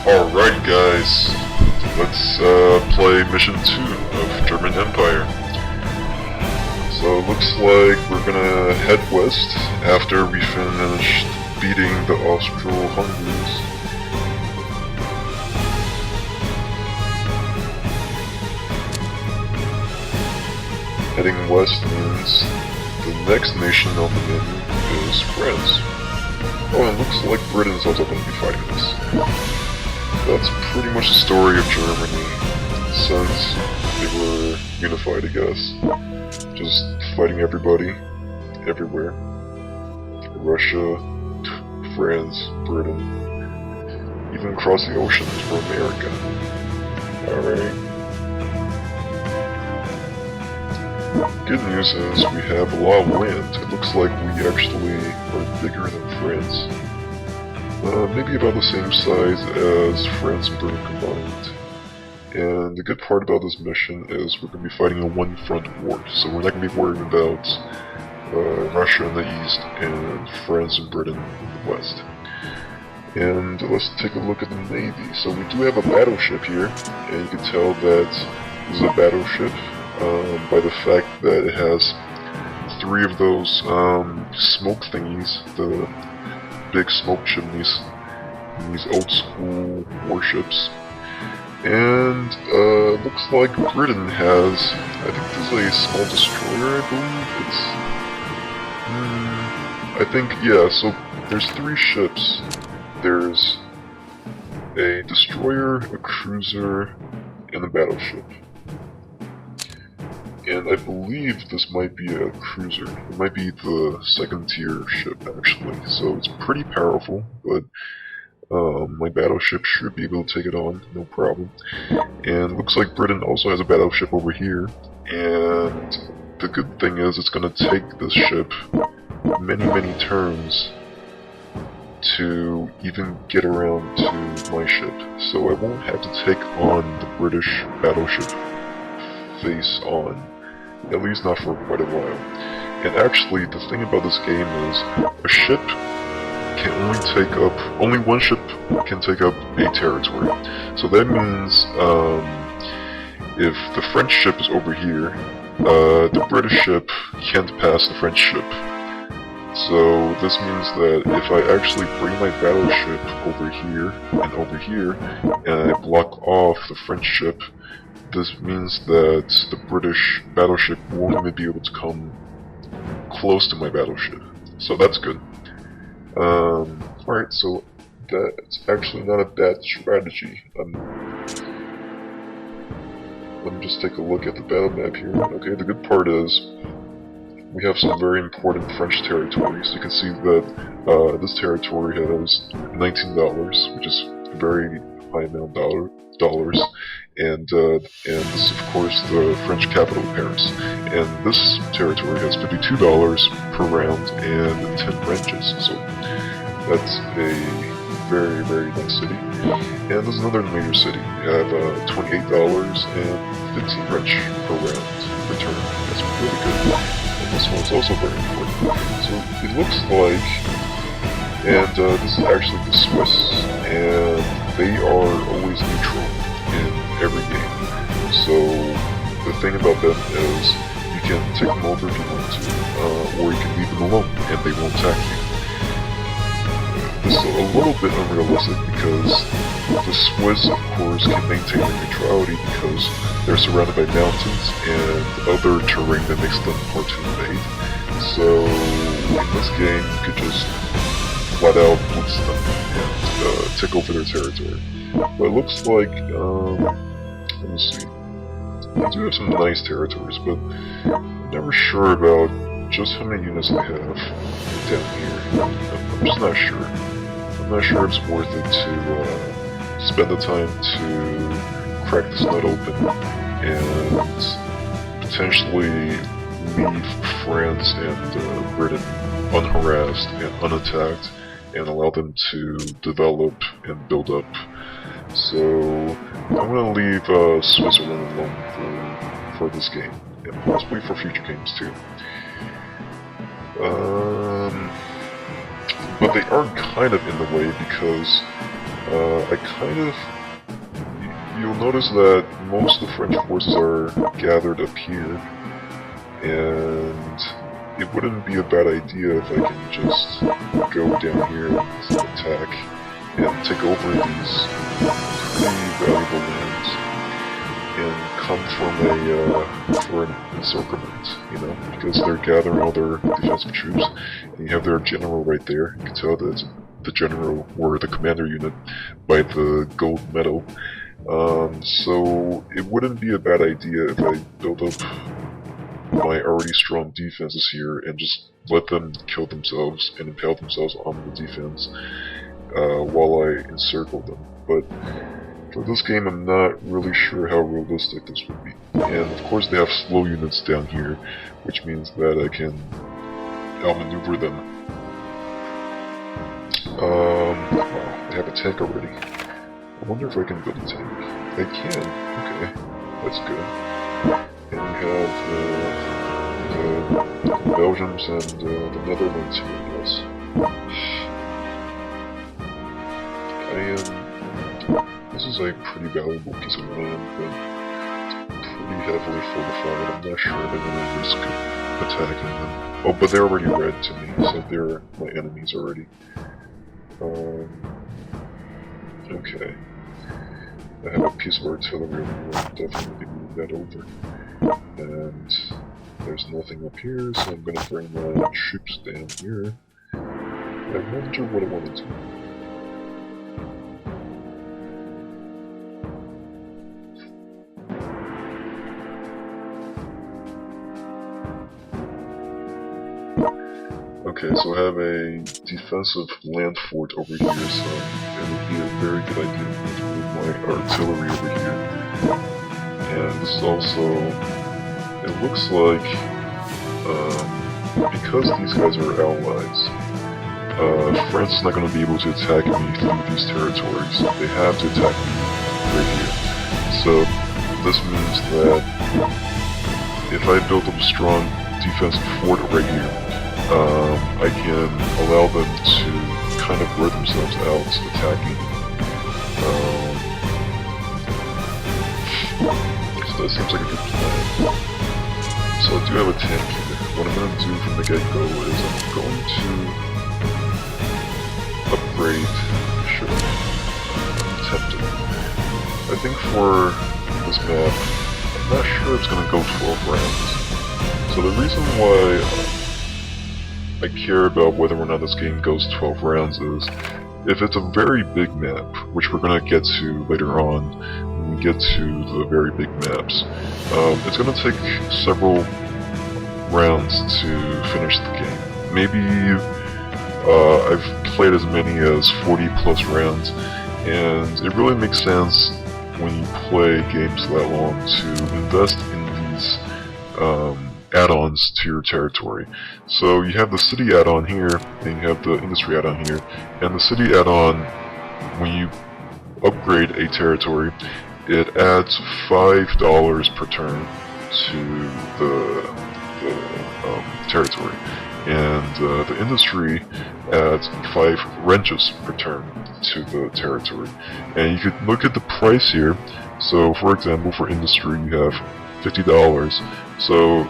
Alright guys, let's play Mission 2 of German Empire. So it looks like we're gonna head west after we finished beating the Austro-Hungaries. Heading west means the next nation on the menu is France. Oh, and it looks like Britain's also going to be fighting us. That's pretty much the story of Germany since they were unified, I guess. Just fighting everybody, everywhere. Russia, France, Britain, even across the oceans for America. Alright. Good news is we have a lot of land. It looks like we actually are bigger than France. Maybe about the same size as France and Britain combined. And the good part about this mission is we're going to be fighting a one-front war, so we're not going to be worrying about Russia in the east and France and Britain in the west. And let's take a look at the Navy. So we do have a battleship here, and you can tell that this is a battleship by the fact that it has 3 of those smoke thingies, the big smoke chimneys, in these old school warships. And looks like Britain has, I think this is a small destroyer, I believe. I think, yeah, so there's 3 ships. There's a destroyer, a cruiser, and a battleship. And I believe this might be a cruiser. It might be the 2nd tier ship, actually. So it's pretty powerful, but my battleship should be able to take it on, no problem. And looks like Britain also has a battleship over here. And the good thing is it's going to take this ship many turns to even get around to my ship. So I won't have to take on the British battleship face on. At least not for quite a while. And actually, the thing about this game is, a ship can only take up, only one ship can take up a territory. So that means, if the French ship is over here, the British ship can't pass the French ship. So this means that if I actually bring my battleship over here, and I block off the French ship, this means that the British battleship won't even be able to come close to my battleship. So that's good. Alright, so that's actually not a bad strategy. Let me just take a look at the battle map here. Okay, the good part is we have some very important French territories. You can see that this territory has $19, which is a very high amount of dollars. And this is of course the French capital, Paris. And this territory has $52 per round and 10 branches. So that's a very nice city. And there's another major city. You have $28 and 15 French per round return. That's really good. And this one's also very important. So it looks like, and this is actually the Swiss, and they are always neutral in every game. So the thing about them is you can take them over if you want to, or you can leave them alone and they won't attack you. This is a little bit unrealistic because the Swiss, of course, can maintain their neutrality because they're surrounded by mountains and other terrain that makes them hard to invade. So in this game, you could just flat out blitz them and take over their territory. But it looks like, let me see, I do have some nice territories, but I'm never sure about just how many units I have down here. I'm just not sure. I'm not sure if it's worth it to spend the time to crack this nut open and potentially leave France and Britain unharassed and unattacked and allow them to develop and build up. So I'm gonna leave Switzerland alone for this game, and possibly for future games too. But they are kind of in the way because I kind of... You'll notice that most of the French forces are gathered up here, and it wouldn't be a bad idea if I can just go down here and attack and take over these pretty valuable lands and come for an encirclement, you know, because they're gathering all their defensive troops, and you have their general right there. You can tell that it's the general or the commander unit by the gold medal. So it wouldn't be a bad idea if I build up my already strong defenses here and just let them kill themselves and impale themselves on the defense while I encircle them. But for this game, I'm not really sure how realistic this would be. And of course they have slow units down here, which means that I can outmaneuver them. Wow, they have a tank already. I wonder if I can build a tank. I can. Okay, that's good. And we have the Belgians and the Netherlands here, yes. This is a pretty valuable piece of land, but it's pretty heavily fortified. I'm not sure if I'm going to risk attacking them. Oh, but they're already red to me, so they're my enemies already. Okay. I have a piece of artillery over here, I'll definitely move that over. And there's nothing up here, so I'm gonna bring my troops down here. I wonder what I want to do. Okay, so I have a defensive land fort over here, so it would be a very good idea to move my artillery over here. And this is also, it looks like, because these guys are allies, France is not going to be able to attack me through these territories. They have to attack me right here. So this means that if I build up a strong defensive fort right here, I can allow them to kind of wear themselves out attacking. So that seems like a good plan. So I do have a tank here. What I'm going to do from the get-go is I'm going to upgrade... Sure. I'm tempted. I think for this map, I'm not sure it's going to go 12 rounds. So the reason why I care about whether or not this game goes 12 rounds is, if it's a very big map, which we're going to get to later on when we get to the very big maps, it's going to take several rounds to finish the game. Maybe I've played as many as 40 plus rounds, and it really makes sense when you play games that long to invest in these add-ons to your territory. So you have the city add-on here, and you have the industry add-on here, and the city add-on, when you upgrade a territory, it adds $5 per turn to the territory, and the industry adds 5 wrenches per turn to the territory. And you could look at the price here. So for example, for industry you have $50. So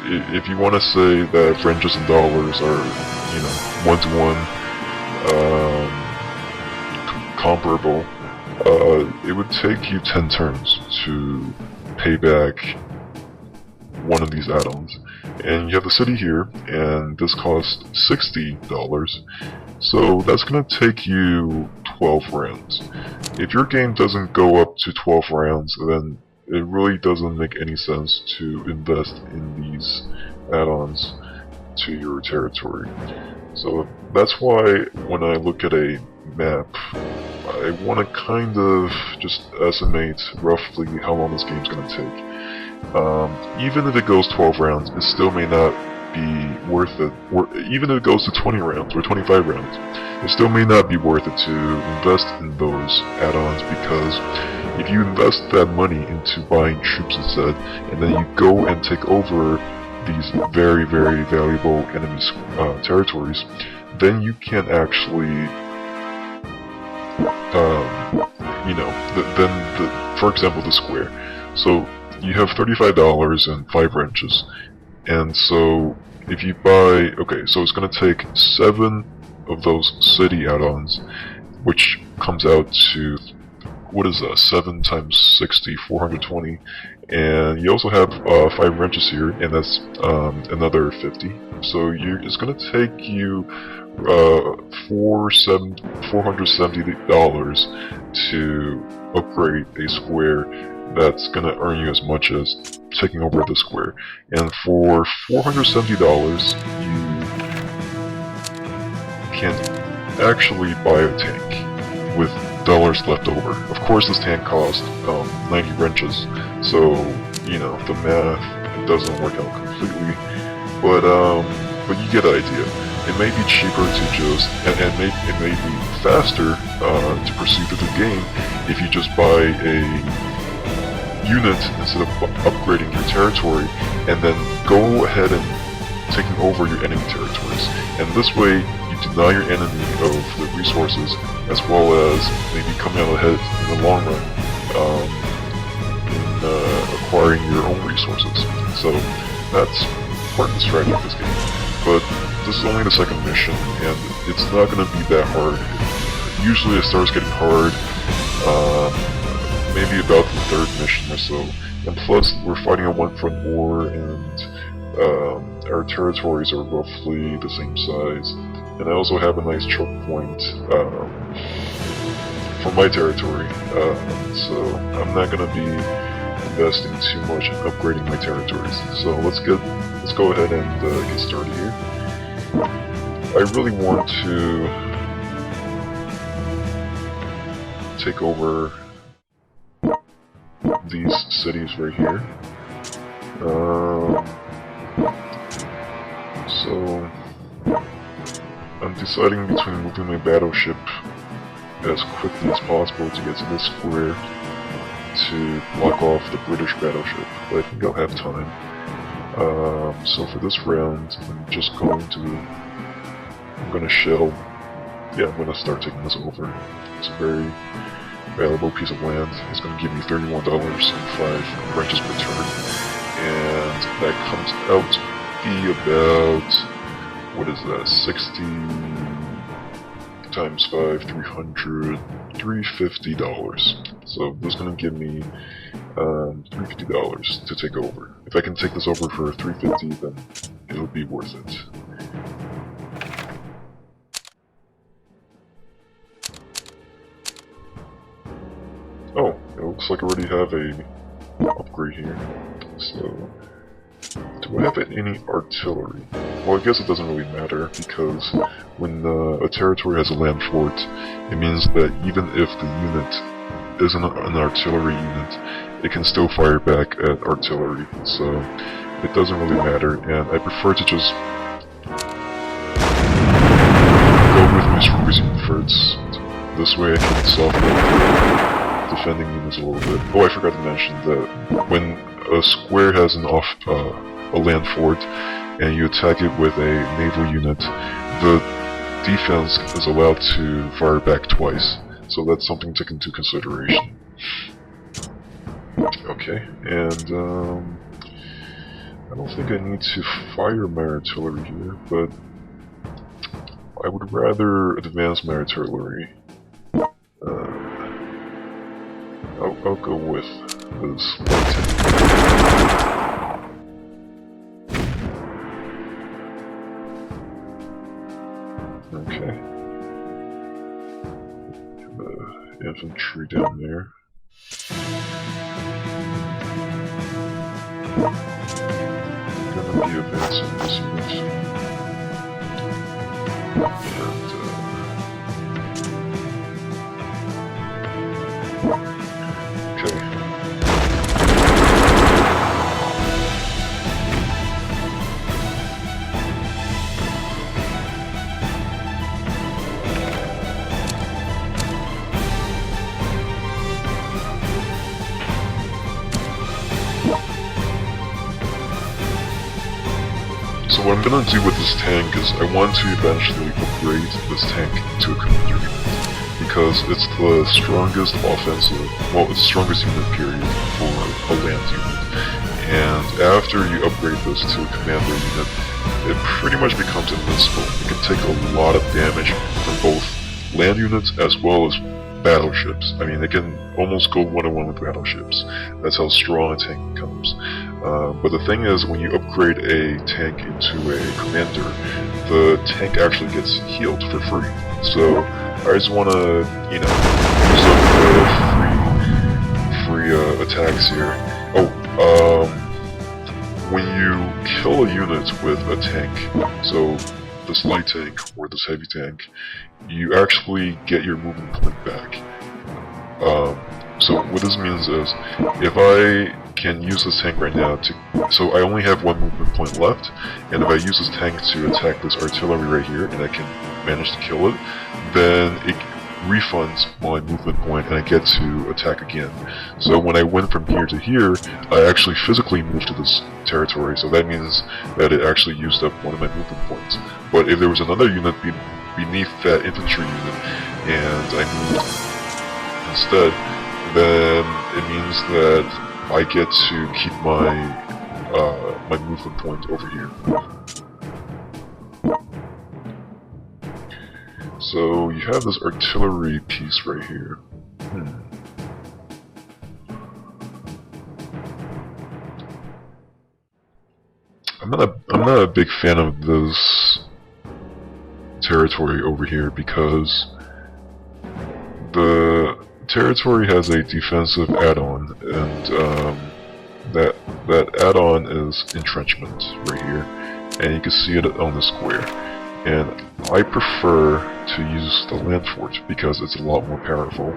if you want to say that wrenches and dollars are, you know, one-to-one comparable, it would take you 10 turns to pay back one of these add-ons. And you have the city here, and this costs $60, so that's going to take you 12 rounds. If your game doesn't go up to 12 rounds, then it really doesn't make any sense to invest in these add-ons to your territory. So that's why when I look at a map, I want to kind of just estimate roughly how long this game's going to take. Even if it goes 12 rounds, it still may not be worth it. Or even if it goes to 20 rounds or 25 rounds, it still may not be worth it to invest in those add-ons, because if you invest that money into buying troops instead, and then you go and take over these very, very valuable enemy territories, then you can actually you know, for example, the square. So you have $35 and 5 wrenches, and so if you buy, okay, so it's gonna take 7 of those city add-ons, which comes out to, what is that, 7 times 60, 420, and you also have 5 wrenches here, and that's another 50. So it's gonna take you $470 to upgrade a square that's gonna earn you as much as taking over the square. And for $470, you can actually buy a tank with dollars left over. Of course, this tank costs 90 wrenches, so you know the math doesn't work out completely, but you get the idea. It may be cheaper to just, and it may be faster to proceed through the game if you just buy a unit instead of upgrading your territory, and then go ahead and taking over your enemy territories. And this way, you deny your enemy of the resources, as well as maybe coming out ahead in the long run in acquiring your own resources. So that's part of the strategy of this game. But this is only the second mission, and it's not going to be that hard. Usually it starts getting hard, maybe about the 3rd mission or so. And plus, we're fighting a one-front war, and our territories are roughly the same size. And I also have a nice choke point for my territory, so I'm not going to be investing too much in upgrading my territories. So let's go ahead and get started here. I really want to take over these cities right here. So I'm deciding between moving my battleship as quickly as possible to get to this square to block off the British battleship, but I think I'll have time. So for this round, I'm gonna shell. Yeah, I'm gonna start taking this over. It's a very valuable piece of land. It's gonna give me $31 and 5 wrenches per turn, and that comes out to be about, what is that, 60 times 5, 300, $350. So this is gonna give me $350 to take over. If I can take this over for $350, then it'll be worth it. Oh, it looks like I already have a upgrade here. So, do I have any artillery? Well, I guess it doesn't really matter, because when a territory has a land fort, it means that even if the unit isn't an artillery unit, it can still fire back at artillery, so it doesn't really matter, and I prefer to just go with my strongest unit first. This way I can soften up the defending units a little bit. Oh, I forgot to mention that when a square has a land fort, and you attack it with a naval unit, the defense is allowed to fire back twice. So that's something to take into consideration. Okay, and I don't think I need to fire my artillery here, but I would rather advance my artillery. I'll go with this light tank. Okay. The infantry down there. I'm gonna be advancing this unit. Okay. So what I'm gonna do with this tank is I want to eventually upgrade this tank into a commander unit, because it's the strongest offensive, well, it's the strongest unit period for a land unit. And after you upgrade this to a commander unit, it pretty much becomes invincible. It can take a lot of damage from both land units as well as battleships. I mean, it can almost go one-on-one with battleships. That's how strong a tank becomes. But the thing is, when you upgrade a tank into a commander, the tank actually gets healed for free. So I just want to, you know, use up the free attacks here. Oh, when you kill a unit with a tank, so this light tank or this heavy tank, you actually get your movement point back. So what this means is, if I can use this tank right now so I only have one movement point left, and if I use this tank to attack this artillery right here, and I can manage to kill it, then it refunds my movement point and I get to attack again. So when I went from here to here, I actually physically moved to this territory, so that means that it actually used up one of my movement points. But if there was another unit beneath that infantry unit, and I moved instead, then it means that I get to keep my my movement point over here. So you have this artillery piece right here. I'm not a big fan of this territory over here because the territory has a defensive add-on, and that add-on is entrenchment right here, and you can see it on the square. And I prefer to use the land fort because it's a lot more powerful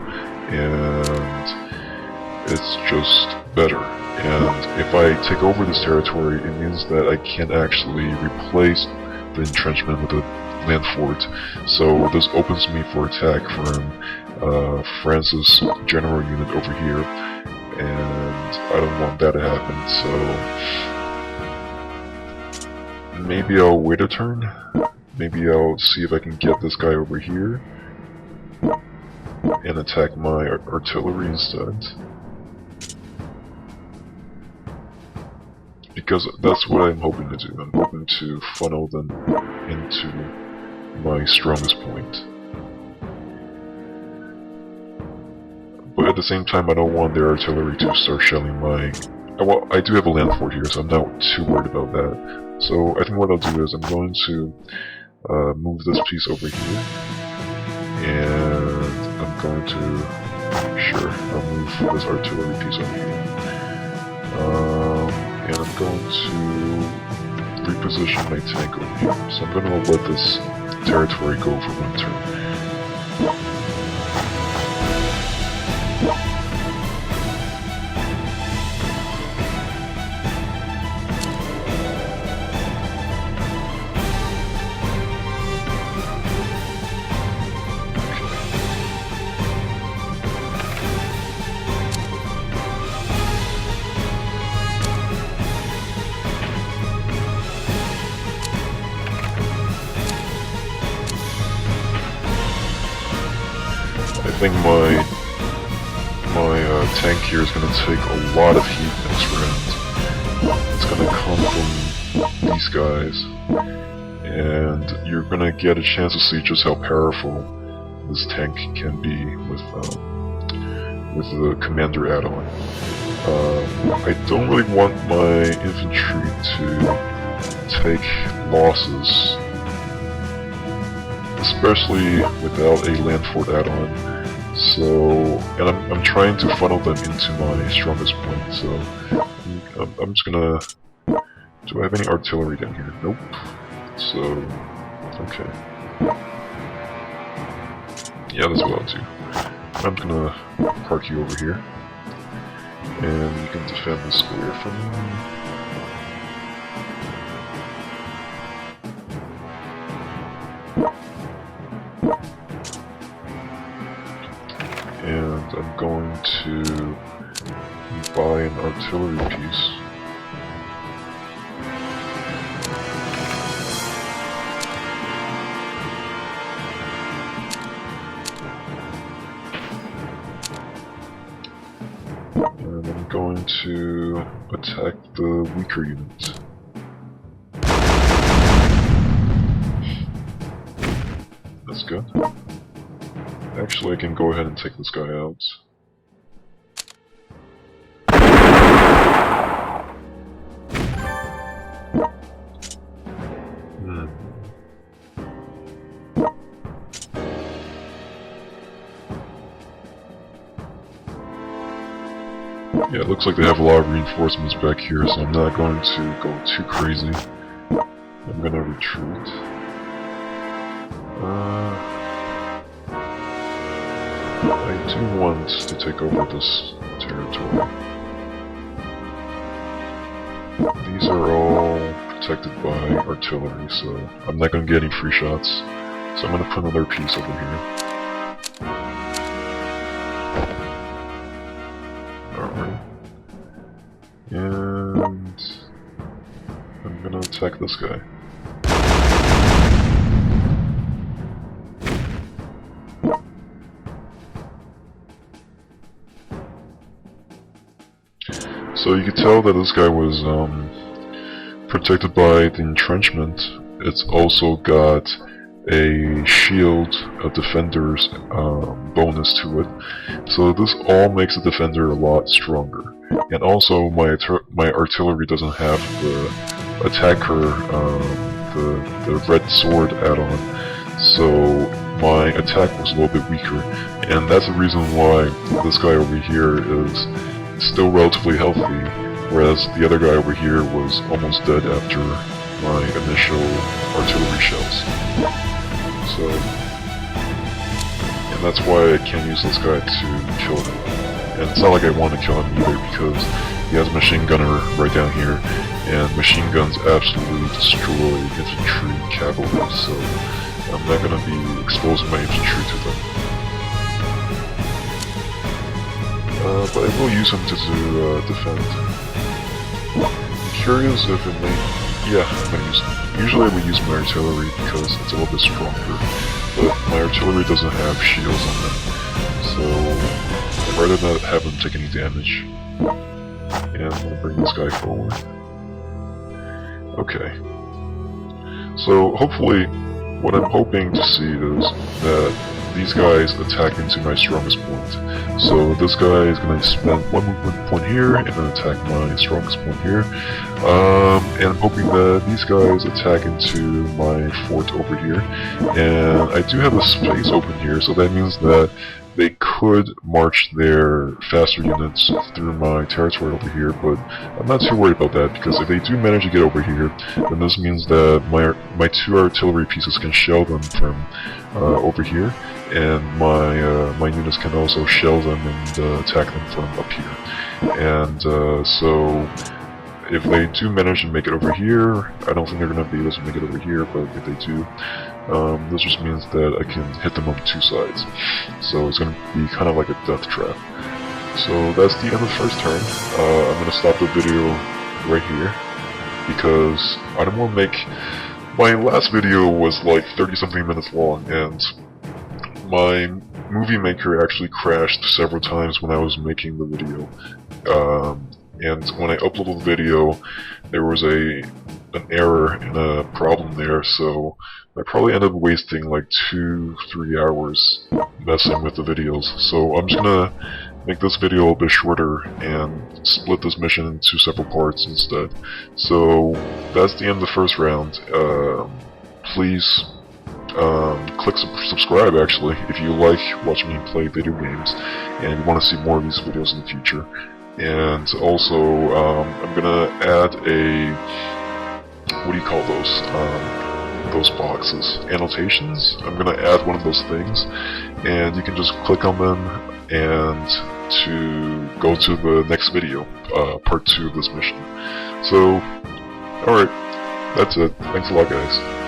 and it's just better. And if I take over this territory, it means that I can actually replace the entrenchment with a land fort. So this opens me for attack from France's general unit over here, and I don't want that to happen. So maybe I'll wait a turn. Maybe I'll see if I can get this guy over here and attack my artillery instead. Because that's what I'm hoping to do. I'm hoping to funnel them into my strongest point. But at the same time, I don't want their artillery to start shelling my... Well, I do have a land fort here, so I'm not too worried about that. So I think what I'll do is I'm going to move this piece over here, and I'm going to, sure, I'll move this artillery piece over here, and I'm going to reposition my tank over here. So I'm going to let this territory go for one turn. I think my tank here is going to take a lot of heat next round. It's going to come from these guys, and you're going to get a chance to see just how powerful this tank can be with the commander add-on. I don't really want my infantry to take losses, especially without a land fort add-on. So, and I'm trying to funnel them into my strongest point. So, I'm just gonna. Do I have any artillery down here? Nope. So, okay. Yeah, that's what I'll do. I'm gonna park you over here, and you can defend the square for me. And I'm going to buy an artillery piece. And I'm going to attack the weaker unit. That's good. Actually, I can go ahead and take this guy out. Yeah, it looks like they have a lot of reinforcements back here, so I'm not going to go too crazy. I'm gonna retreat. I do want to take over this territory. These are all protected by artillery, so I'm not gonna get any free shots. So I'm gonna put another piece over here. Alright. And I'm gonna attack this guy. So you could tell that this guy was protected by the entrenchment. It's also got a shield, a defender's bonus to it. So this all makes the defender a lot stronger. And also my artillery doesn't have the attacker, the red sword add-on. So my attack was a little bit weaker. And that's the reason why this guy over here is still relatively healthy, whereas the other guy over here was almost dead after my initial artillery shells. So, and that's why I can't use this guy to kill him. And it's not like I want to kill him either, because he has a machine gunner right down here, and machine guns absolutely destroy infantry and cavalry, so I'm not going to be exposing my infantry to them. But I will use him to defend. I'm curious if it may... Yeah, I'm gonna use him. Usually I would use my artillery because it's a little bit stronger, but my artillery doesn't have shields on them, so I'd rather not have him take any damage. And I'm gonna bring this guy forward. Okay. So hopefully, what I'm hoping to see is that these guys attack into my strongest point. So this guy is going to spend one movement point here and then attack my strongest point here. And I'm hoping that these guys attack into my fort over here. And I do have a space open here, so that means that they could march their faster units through my territory over here, but I'm not too worried about that, because if they do manage to get over here, then this means that my two artillery pieces can shell them from over here, and my units can also shell them and attack them from up here. And so if they do manage to make it over here, I don't think they're going to be able to make it over here, but if they do, this just means that I can hit them on two sides. So it's going to be kind of like a death trap. So that's the end of the first turn. I'm going to stop the video right here, because I don't want to make... My last video was like 30-something minutes long, and my movie maker actually crashed several times when I was making the video. And when I uploaded the video, there was an error and a problem there, so I probably ended up wasting like 2-3 hours messing with the videos. So I'm just gonna make this video a bit shorter and split this mission into several parts instead. So that's the end of the first round. Please click subscribe actually if you like watching me play video games and you want to see more of these videos in the future. And also, I'm gonna add a, what do you call those boxes? Annotations? I'm gonna add one of those things, and you can just click on them and to go to the next video, part 2 of this mission. So, alright, that's it. Thanks a lot, guys.